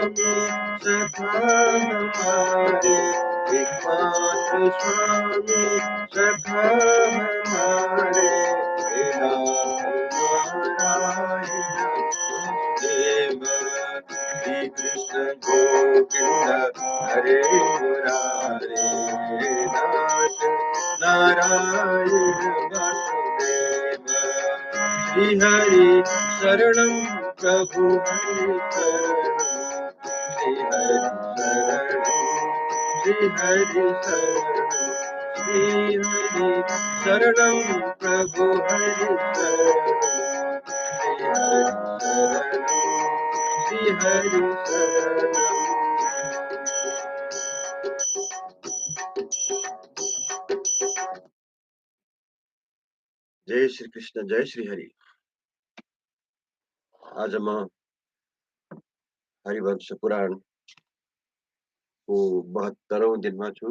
स्वामी सखा हमारे, एकमात्र स्वामी सखा हमारे, हे नाथ नारायण देव, श्री कृष्ण गोविंद हरे मुरारे, नाथ नारायण वासुदेव, श्री हरि शरणं प्रभु हरि शरणं, श्री हरि शरणं, श्री हरि शरणं, श्री हरि शरणं प्रभु हरि शरणं, श्री हरि शरणं, श्री हरि शरणं। जय श्री कृष्ण, जय श्री हरि। आज म हरिवंश पुराणको 72औं दिनमा छु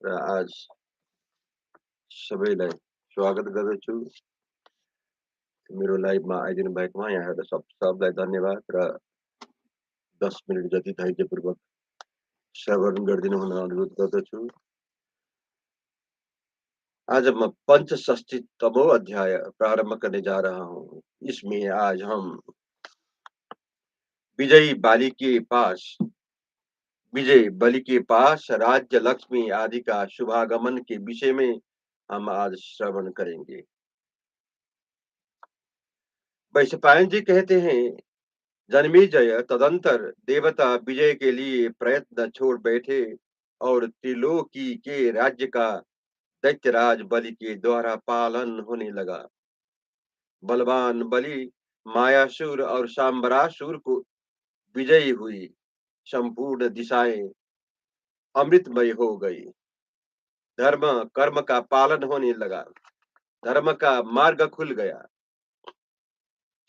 र आज सबैलाई स्वागत गर्दछु। मेरो लाइभमा आइदिनु भएकोमा यहाँहरुलाई सबलाई धन्यवाद र 10 मिनेट जति धैर्यपूर्वक श्रवण गरिदिनु हुन अनुरोध गर्दछु। आज मैं पंचषष्ठीतमो अध्याय प्रारंभ करने जा रहा हूँ। इसमें आज हम विजय बलि के पास राज्य लक्ष्मी आदि का शुभागमन के विषय में हम आज श्रवण करेंगे। वैशंपायन जी कहते हैं, जन्मेजय तदंतर देवता विजय के लिए प्रयत्न छोड़ बैठे और त्रिलोकी के राज्य का दैत्यराज बलि के द्वारा पालन होने लगा। बलवान बलि मायासुर और सांबरासुर को विजयी हुई। संपूर्ण दिशाएं अमृतमय हो गई। धर्म कर्म का पालन होने लगा। धर्म का मार्ग खुल गया।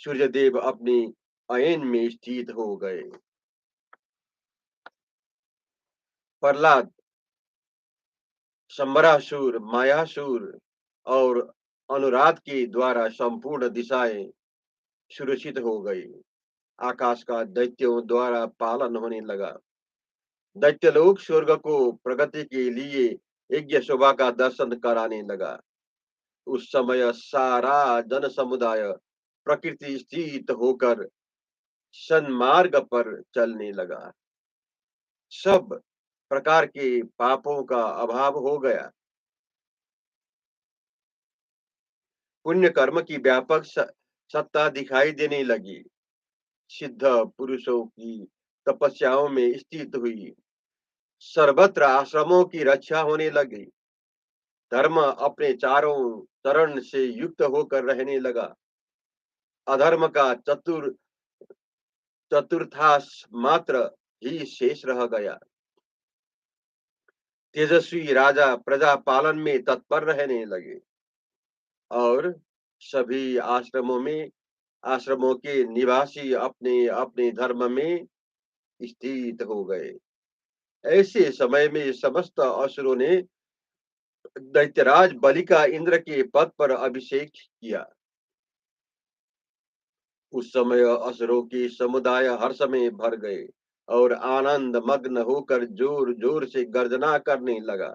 सूर्यदेव अपनी अयन में स्थित हो गए। प्रहलाद, संबरासुर, मायासुर और अनुराध के द्वारा संपूर्ण दिशाएं सुरक्षित हो गई। आकाश का दैत्यों द्वारा पालन होने लगा। दैत्यलोक स्वर्ग को प्रगति के लिए यज्ञ शोभा का दर्शन कराने लगा। उस समय सारा जन समुदाय प्रकृति स्थित होकर सन्मार्ग पर चलने लगा। सब प्रकार के पापों का अभाव हो गया। पुण्य कर्म की व्यापक सत्ता दिखाई देने लगी। सिद्ध पुरुषों की तपस्याओं में स्थित हुई। सर्वत्र आश्रमों की रक्षा होने लगी। धर्म अपने चारों चरण से युक्त होकर रहने लगा। अधर्म का चतुर्थांश मात्र ही शेष रह गया। तेजस्वी राजा प्रजा पालन में तत्पर रहने लगे और सभी आश्रमों के निवासी अपने अपने धर्म में स्थित हो गए। ऐसे समय में समस्त असुरों ने दैत्यराज बलि का इंद्र के पद पर अभिषेक किया। उस समय असुरों के समुदाय हर्ष में भर गए और आनंद मग्न होकर जोर जोर से गर्जना करने लगा।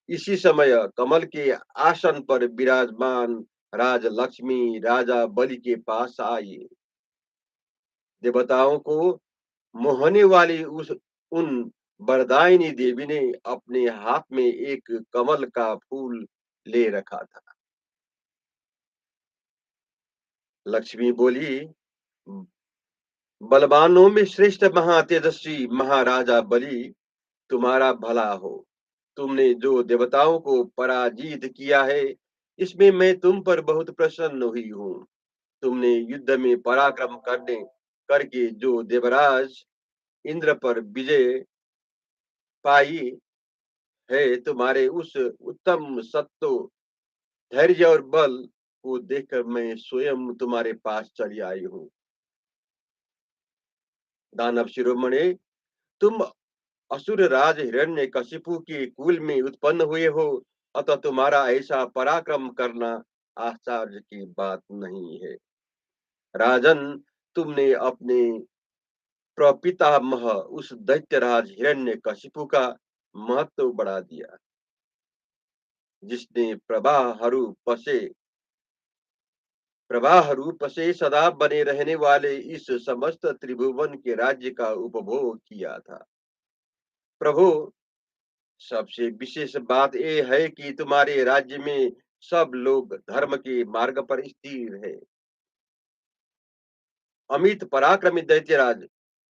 इसी समय कमल के आसन पर विराजमान राज लक्ष्मी राजा बलि के पास आई। देवताओं को मोहने वाली उन वरदायिनी देवी ने अपने हाथ में एक कमल का फूल ले रखा था। लक्ष्मी बोली, बलवानों में श्रेष्ठ महातेजस्वी महाराजा बलि, तुम्हारा भला हो। तुमने जो देवताओं को पराजित किया है, इसमें मैं तुम पर बहुत प्रसन्न हुई हूँ। तुमने युद्ध में पराक्रम करके जो देवराज इंद्र पर विजय पाई है, तुम्हारे उस उत्तम सत्व, धैर्य और बल को देखकर मैं स्वयं तुम्हारे पास चली आई हूँ। दानव शिरोमणि, तुम असुर राज हिरण्यकशिपु के कुल में उत्पन्न हुए हो, अतः तुम्हारा ऐसा पराक्रम करना आश्चर्य की बात नहीं है। राजन, तुमने अपने प्रपितामह उस दैत्यराज हिरण्यकशिपु का महत्व बढ़ा दिया, जिसने प्रवाह रूप से सदा बने रहने वाले इस समस्त त्रिभुवन के राज्य का उपभोग किया था। प्रभु, सबसे विशेष बात ये है कि तुम्हारे राज्य में सब लोग धर्म के मार्ग पर स्थिर है। अमित पराक्रमी दैत्यराज,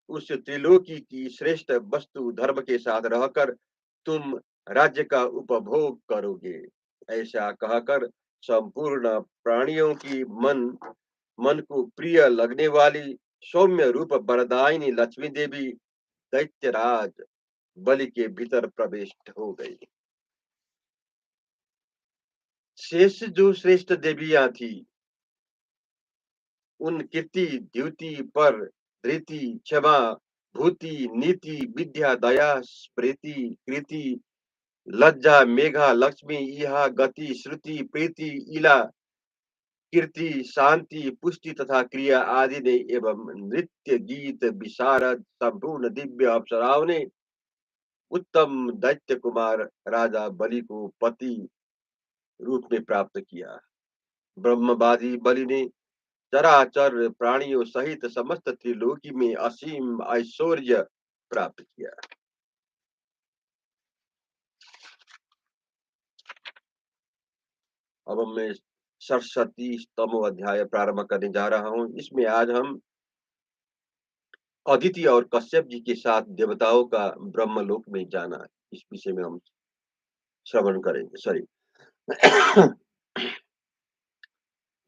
उस त्रिलोकी की श्रेष्ठ वस्तु धर्म के साथ रहकर तुम राज्य का उपभोग करोगे। ऐसा कहकर संपूर्ण प्राणियों की मन को प्रिय लगने वाली सौम्य रूप वरदायिनी लक्ष्मी देवी दैत्यराज बलि के भीतर प्रवेश हो गई। शेष जो श्रेष्ठ देवियां थी, उन कीर्ति द्युति पर धृति क्षमा भूति नीति विद्या दया स्मृति कृति लज्जा मेघा लक्ष्मी इहा गति श्रुति प्रीति इला कीर्ति शांति पुष्टि तथा क्रिया आदि ने एवं नृत्य गीत विशारद संपूर्ण दिव्य अप्सराओं ने उत्तम दैत्य कुमार राजा बलि को पति रूप में प्राप्त किया। ब्रह्मवादी बलि ने चराचर प्राणियों सहित समस्त त्रिलोकी में असीम ऐश्वर्य प्राप्त किया। अब मैं 67 अध्याय प्रारंभ करने जा रहा हूँ। इसमें आज हम अदिति और कश्यप जी के साथ देवताओं का ब्रह्मलोक में जाना, इस विषय में हम श्रवण करेंगे। सॉरी।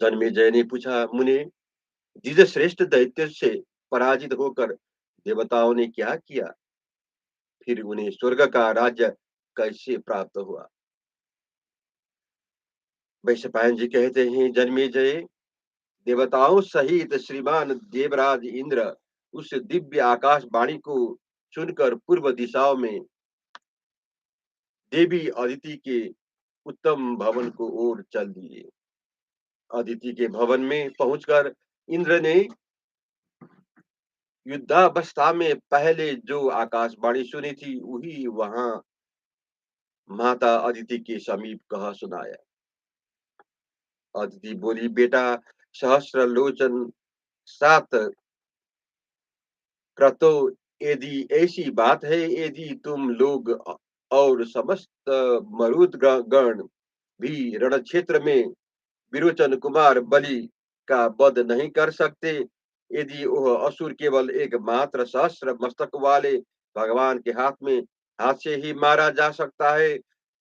जन्मेजय ने पूछा, मुने, जिस श्रेष्ठ दैत्य से पराजित होकर देवताओं ने क्या किया, फिर उन्हें स्वर्ग का राज्य कैसे प्राप्त हुआ? वैशंपायन जी कहते हैं, जन्मेजय, देवताओं सहित श्रीमान देवराज इंद्र उस दिव्य आकाशवाणी को सुनकर पूर्व दिशाओं में देवी अदिति के उत्तम भवन को ओर चल दिए। अदिति के भवन में पहुंचकर इंद्र ने युद्धावस्था में पहले जो आकाशवाणी सुनी थी, वही वहां माता अदिति के समीप कह सुनाया। अदिति बोली, बेटा सहस्र लोचन सात क्रतो, यदि ऐसी बात है, यदि तुम लोग और समस्त मरुद गण भी रण क्षेत्र में विरोचन कुमार बलि का वध नहीं कर सकते, यदि वह असुर केवल एक मात्र सहस्र मस्तक वाले भगवान के हाथ से ही मारा जा सकता है,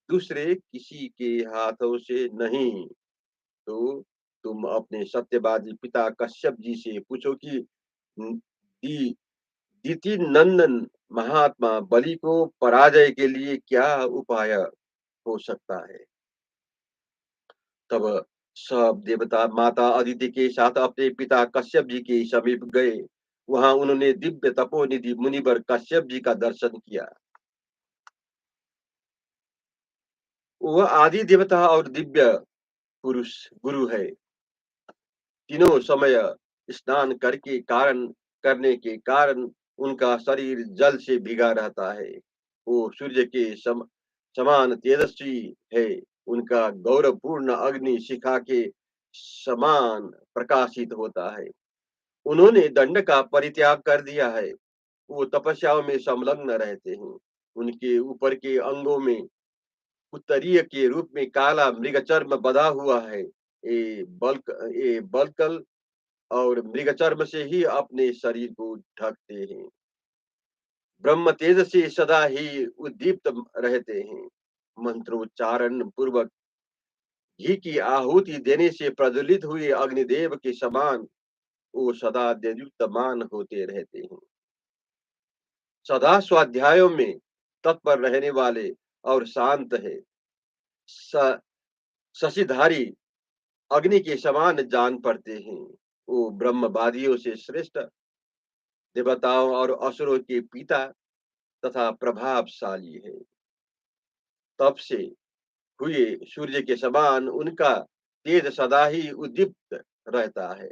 दूसरे किसी के हाथों से नहीं, तो तुम अपने सत्यवादी पिता कश्यप जी से पूछो कि दी दिति नंदन महात्मा बलि को पराजय के लिए क्या उपाय हो सकता है। तब सब देवता माता अदिति के साथ अपने पिता कश्यप जी के समीप गए। वहां उन्होंने दिव्य तपोनिधि मुनिवर कश्यप जी का दर्शन किया। वह आदि देवता और दिव्य पुरुष गुरु है। तीनों समय स्नान करने के कारण उनका शरीर जल से भीगा रहता है। वो सूर्य के समान तेजस्वी है। उनका गौरवपूर्ण अग्नि शिखा के समान प्रकाशित होता है। उन्होंने दंड का परित्याग कर दिया है। वो तपस्याओं में संलग्न रहते हैं। उनके ऊपर के अंगों में उत्तरीय के रूप में काला मृगचर्म बंधा हुआ है। ये बलकल और मृगचर्म से ही अपने शरीर को ढकते हैं। ब्रह्म तेज से सदा ही उद्दीप्त रहते हैं। मंत्रोच्चारण पूर्वक घी की आहुति देने से प्रज्वलित हुए अग्निदेव के समान वो सदा देदीप्यमान होते रहते हैं। सदा स्वाध्यायों में तत्पर रहने वाले और शांत है। शशिधारी अग्नि के समान जान पड़ते हैं। वो ब्रह्मवादियों से श्रेष्ठ, देवताओं और असुरों के पिता तथा प्रभावशाली है। तप से हुए सूर्य के समान उनका तेज सदा ही उद्दीप्त रहता है।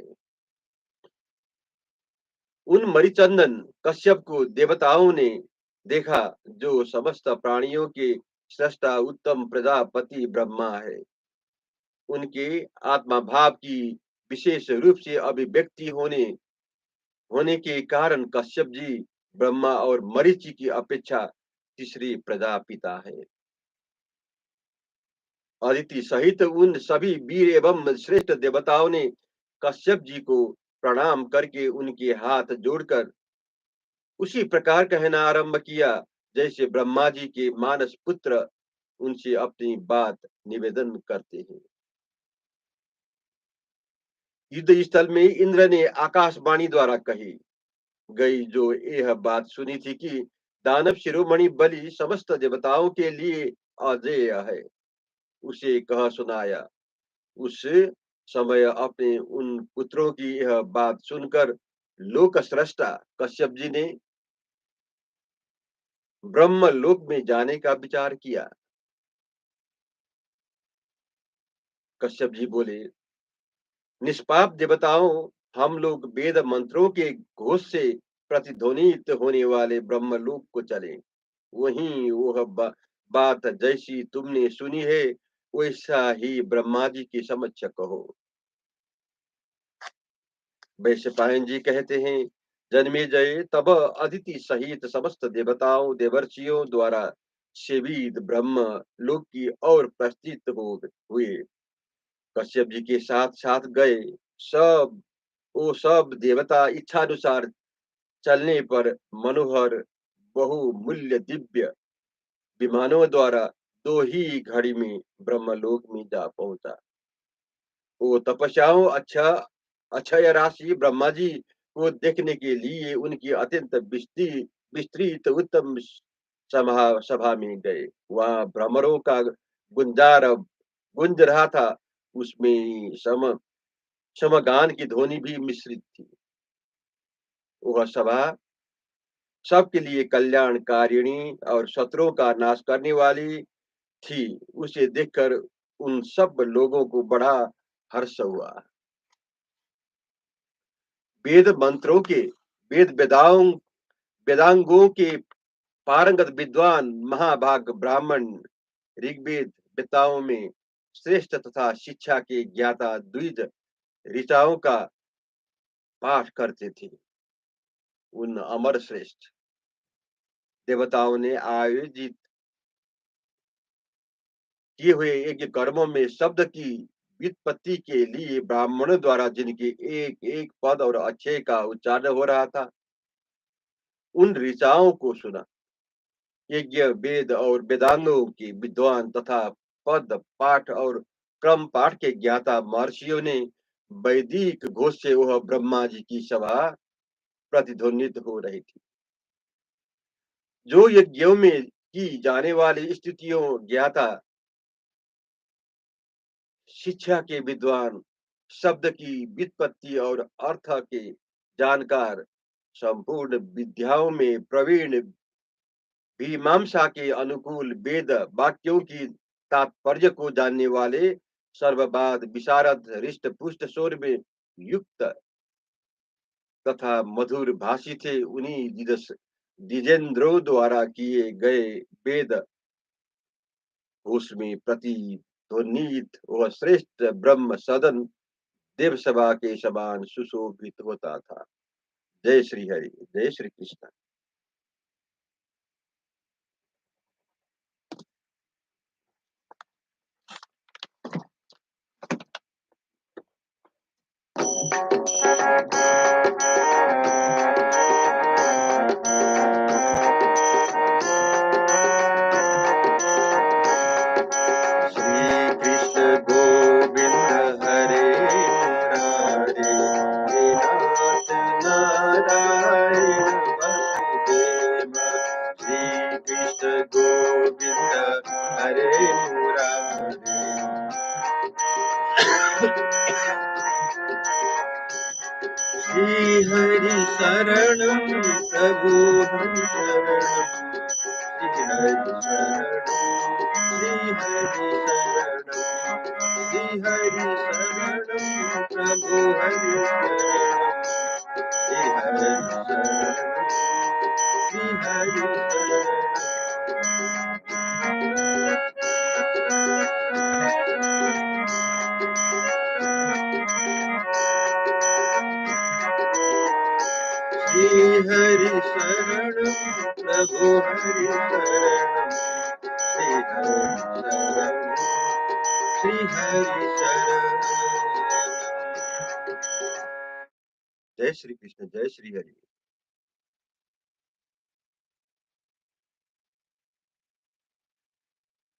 उन मरिचंदन कश्यप को देवताओं ने देखा, जो समस्त प्राणियों के सृष्टा उत्तम प्रजापति ब्रह्मा है। उनके आत्मा भाव की विशेष रूप से अभिव्यक्ति होने के कारण कश्यप जी ब्रह्मा और मरीचि की अपेक्षा तीसरी प्रजापिता है। अदिति सहित उन सभी वीर एवं श्रेष्ठ देवताओं ने कश्यप जी को प्रणाम करके उनके हाथ जोड़कर उसी प्रकार कहना आरंभ किया, जैसे ब्रह्मा जी के मानस पुत्र उनसे अपनी बात निवेदन करते हैं। युद्ध स्थल में इंद्र ने आकाशवाणी द्वारा कही गई जो यह बात सुनी थी कि दानव शिरोमणि बलि समस्त देवताओं के लिए अजेय है, उसे कह सुनाया। उस समय अपने उन पुत्रों की यह बात सुनकर लोक स्रष्टा कश्यप जी ने ब्रह्म लोक में जाने का विचार किया। कश्यप जी बोले, निष्पाप देवताओं, हम लोग वेद मंत्रों के घोष से प्रतिध्वनित होने वाले ब्रह्मलोक को चले। वहीं वह बात जैसी तुमने सुनी है वैसा ही ब्रह्मा जी के समक्ष कहो। वैशंपायन जी कहते हैं, जन्मेजय तब अदिति सहित समस्त देवताओं देवर्षियों द्वारा सेवित ब्रह्म लोक की ओर प्रस्थित हो हुए। कश्यप जी के साथ साथ गए सब वो सब देवता इच्छानुसार चलने पर मनोहर बहुमूल्य दिव्य विमानों द्वारा 2 ही घड़ी में ब्रह्मलोक में जा पहुंचा। वो तपस्याओं अक्षय राशि ब्रह्मा जी को देखने के लिए उनकी अत्यंत विस्तृत उत्तम सभा में गए। वहां भ्रमरों का गुंजार गुंज रहा था। उसमें समगान की ध्वनि भी मिश्रित थी। वह सभा सबके लिए कल्याणकारिणी और शत्रुओं का नाश करने वाली थी। उसे देखकर उन सब लोगों को बड़ा हर्ष हुआ। वेद मंत्रों के वेदांगों के पारंगत विद्वान महाभाग ब्राह्मण ऋग्वेद वेताओं में श्रेष्ठ तथा शिक्षा के ज्ञाता द्विज ऋचाओं का पाठ करते थे। उन अमर श्रेष्ठ देवताओं ने आयोजित किए हुए यज्ञ कर्मों में शब्द की व्युत्पत्ति के लिए ब्राह्मणों द्वारा जिनके एक एक पद और अक्षय का उच्चारण हो रहा था, उन ऋचाओं को सुना। यज्ञ वेद और वेदांगों के विद्वान तथा पद पाठ और क्रम पाठ के ज्ञाता महर्षियों ने वैदिक घोष से वह ब्रह्मा जी की सभा प्रतिध्वनित हो रही थी। जो यज्ञों में की जाने वाली स्तुतियों ज्ञाता शिक्षा के विद्वान शब्द की व्युत्पत्ति और अर्थ के जानकार संपूर्ण विद्याओं में प्रवीण मीमांसा के अनुकूल वेद वाक्यों की तात्पर्य को जानने वाले सर्ववाद विशारद हृष्ट पुष्ट स्वर में युक्त तथा मधुर भाषी थे। उन्हीं द्विजेंद्रों द्वारा किए गए वेद उसमें प्रतिध्वनित वह श्रेष्ठ ब्रह्म सदन देव सभा के समान सुशोभित होता था। जय श्री हरि, जय श्री कृष्ण। श्री कृष्ण गोविंद हरे मुरारे, हे नाथ नारायण वसुदेव। श्री कृष्ण गोविंद हरे मुरारे। श्री हरि शरणं प्रभु हम शरणं, श्री हरि शरणं, श्री हरि शरणं, श्री हरि शरणं प्रभु हरि शरणं। श्री हरि शरणं श्री हरि शरणं श्री हरि शरणं प्रभु हरि शरणं श्री हरि शरणं श्री हरि शरणं। जय श्री कृष्ण, जय श्री हरि।